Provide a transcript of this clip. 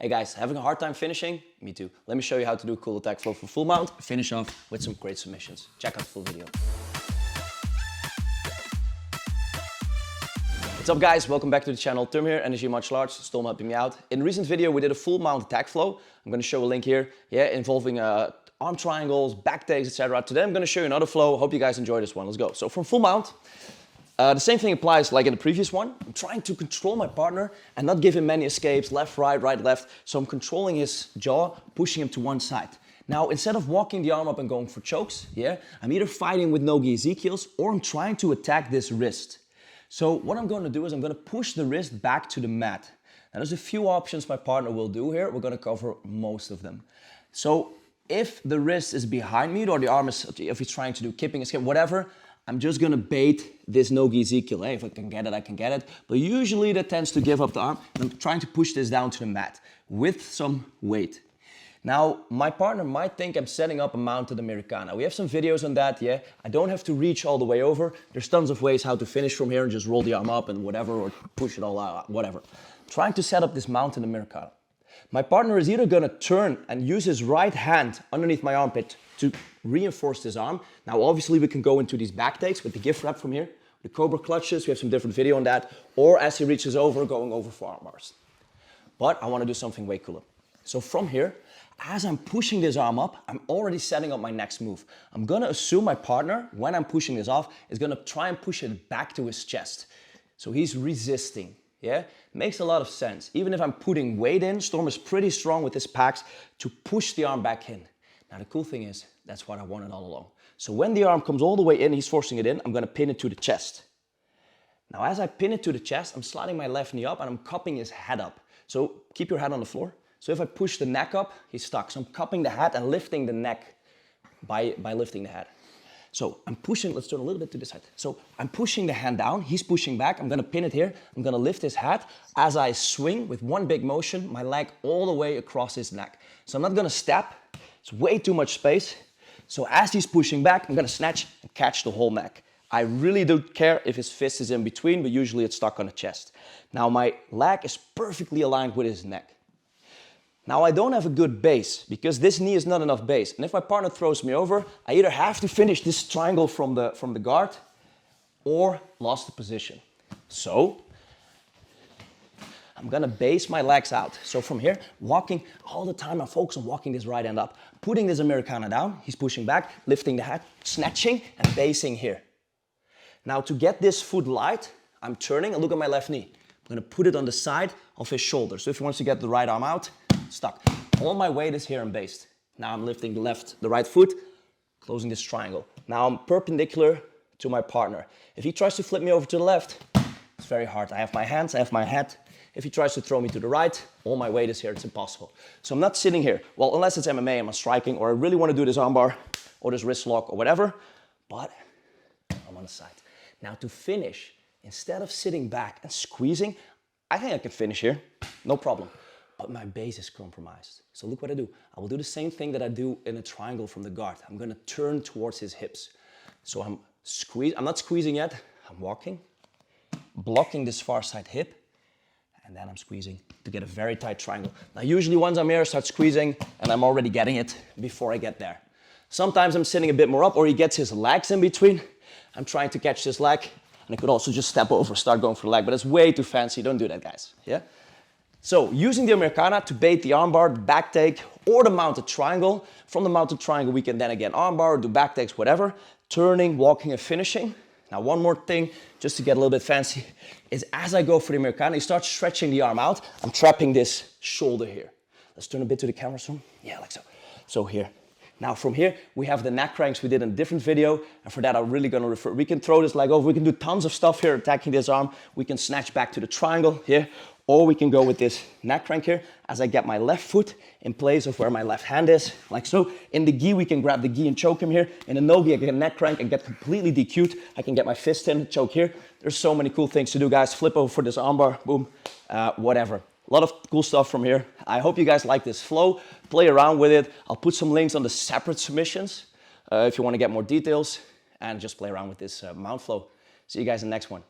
Hey guys, having a hard time finishing? Me too. Let me show you how to do a cool attack flow for full mount. Finish off with some great submissions. Check out the full video. What's up guys, welcome back to the channel. Tum here, Energia Martial Arts, Storm helping me out. In a recent video we did a full mount attack flow. I'm going to show a link here, involving arm triangles, back takes, etc. Today I'm going to show you another flow. Hope you guys enjoy this one. Let's go. So from full mount, the same thing applies like in the previous one. I'm trying to control my partner and not give him many escapes, left, right, left. So I'm controlling his jaw, pushing him to one side. Now, instead of walking the arm up and going for chokes, I'm either fighting with no-gi Ezekiels or I'm trying to attack this wrist. So what I'm going to do is I'm going to push the wrist back to the mat. Now, there's a few options my partner will do here. We're going to cover most of them. So if the wrist is behind me or the arm is, if he's trying to do kipping, escape, whatever, I'm just gonna bait this no-gi Ezekiel. Hey, if I can get it, I can get it. But usually that tends to give up the arm. And I'm trying to push this down to the mat with some weight. Now, my partner might think I'm setting up a mounted Americana. We have some videos on that, I don't have to reach all the way over. There's tons of ways how to finish from here and just roll the arm up and whatever, or push it all out, whatever. I'm trying to set up this mounted Americana. My partner is either gonna turn and use his right hand underneath my armpit to reinforce this arm. Now, obviously we can go into these back takes with the gift wrap from here, the cobra clutches, we have some different video on that, or as he reaches over, going over for arm bars. But I wanna do something way cooler. So from here, as I'm pushing this arm up, I'm already setting up my next move. I'm gonna assume my partner, when I'm pushing this off, is gonna try and push it back to his chest. So he's resisting. Makes a lot of sense. Even if I'm putting weight in, Storm is pretty strong with his packs to push the arm back in. Now the cool thing is, that's what I wanted all along. So when the arm comes all the way in, he's forcing it in, I'm gonna pin it to the chest. Now as I pin it to the chest, I'm sliding my left knee up and I'm cupping his head up. So keep your head on the floor. So if I push the neck up, he's stuck. So I'm cupping the head and lifting the neck by lifting the head. So I'm pushing, let's turn a little bit to this side. So I'm pushing the hand down, he's pushing back, I'm gonna pin it here, I'm gonna lift his head as I swing with one big motion, my leg all the way across his neck. So I'm not gonna step, it's way too much space. So as he's pushing back, I'm gonna snatch and catch the whole neck. I really don't care if his fist is in between, but usually it's stuck on the chest. Now my leg is perfectly aligned with his neck. Now I don't have a good base because this knee is not enough base. And if my partner throws me over, I either have to finish this triangle from the guard or lost the position. So I'm gonna base my legs out. So from here, walking all the time, I focus on walking this right hand up, putting this Americana down, he's pushing back, lifting the head, snatching and basing here. Now to get this foot light, I'm turning and look at my left knee. I'm gonna put it on the side of his shoulder. So if he wants to get the right arm out, stuck. All my weight is here and based. Now I'm lifting the right foot, closing this triangle. Now I'm perpendicular to my partner. If he tries to flip me over to the left, it's very hard. I have my hands, I have my head. If he tries to throw me to the right, all my weight is here, it's impossible. So I'm not sitting here. Well, unless it's MMA, I'm striking, or I really want to do this armbar, or this wrist lock, or whatever, but I'm on the side. Now to finish, instead of sitting back and squeezing, I think I can finish here, no problem. But my base is compromised. So look what I do. I will do the same thing that I do in a triangle from the guard. I'm gonna turn towards his hips. So I'm not squeezing yet, I'm walking, blocking this far side hip, and then I'm squeezing to get a very tight triangle. Now usually once I'm here, I start squeezing and I'm already getting it before I get there. Sometimes I'm sitting a bit more up or he gets his legs in between. I'm trying to catch this leg and I could also just step over, start going for the leg, but it's way too fancy, don't do that guys, So using the Americana to bait the armbar, the back take, or the mounted triangle. From the mounted triangle, we can then again armbar, do back takes, whatever. Turning, walking, and finishing. Now one more thing, just to get a little bit fancy, is as I go for the Americana, you start stretching the arm out. I'm trapping this shoulder here. Let's turn a bit to the camera soon. Yeah, like so. So here. Now from here, we have the neck cranks we did in a different video. And for that, I'm really gonna refer. We can throw this leg over. We can do tons of stuff here attacking this arm. We can snatch back to the triangle here. Or we can go with this neck crank here as I get my left foot in place of where my left hand is, like so. In the gi, we can grab the gi and choke him here. In the no-gi, I can neck crank and get completely DQ'd. I can get my fist in, choke here. There's so many cool things to do, guys. Flip over for this armbar, boom, whatever. A lot of cool stuff from here. I hope you guys like this flow. Play around with it. I'll put some links on the separate submissions if you want to get more details. And just play around with this mount flow. See you guys in the next one.